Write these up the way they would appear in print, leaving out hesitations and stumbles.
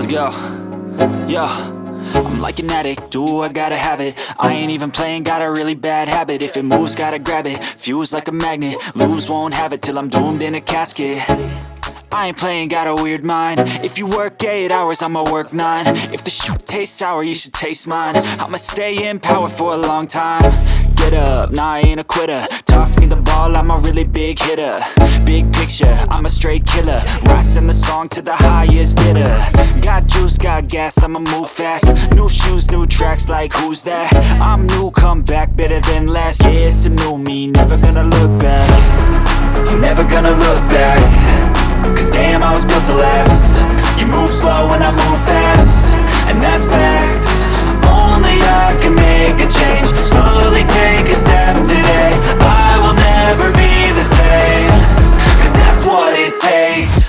Let's go. Yo, I'm like an addict, ooh, I gotta have it. I ain't even playing, got a really bad habit. If it moves, gotta grab it, fuse like a magnet. Lose, won't have it till I'm doomed in a casket. I ain't playing, got a weird mind. If you work 8 hours, I'ma work 9. If the shit tastes sour, you should taste mine. I'ma stay in power for a long time. Get up, nah, I ain't a quitter. Toss me the ball, I'm a really big hitter. Big picture, I'm a straight killer. Rising the song to the highest bidder. Got juice, got gas, I'ma move fast. New shoes, new tracks, like who's that? I'm new, come back, better than last. Yeah, it's a new me, never gonna look back. I'm never gonna look back. Cause damn, I was built to last. You move slow and I move fast, and that's facts. Only I can make a change. Slowly take a step today. I will never be the same. Cause that's what it takes.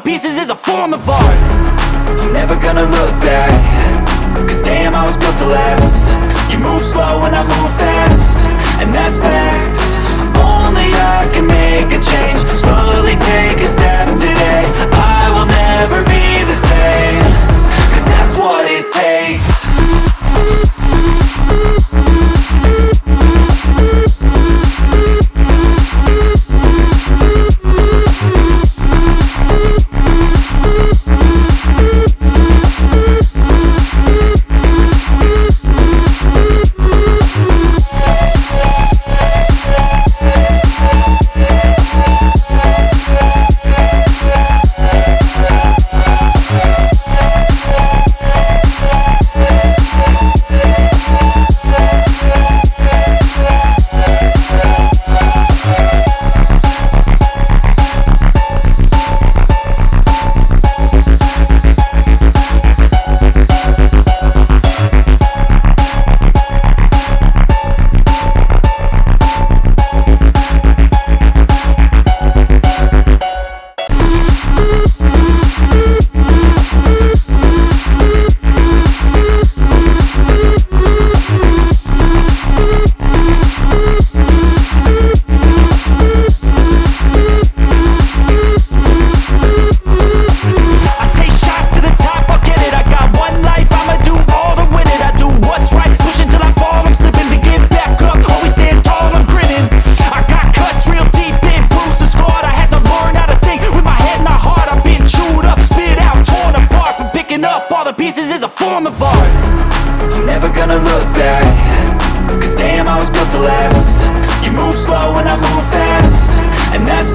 Pieces is a form of art. I'm never gonna look back. Cause damn, I was built to last. You move slow and I move fast, and that's facts. Only I can make a change. Slowly take a step today. I will never be the same. Cause that's what it takes. Pieces is a form of art. I'm never gonna look back. Cause damn, I was built to last. You move slow and I move fast, and that's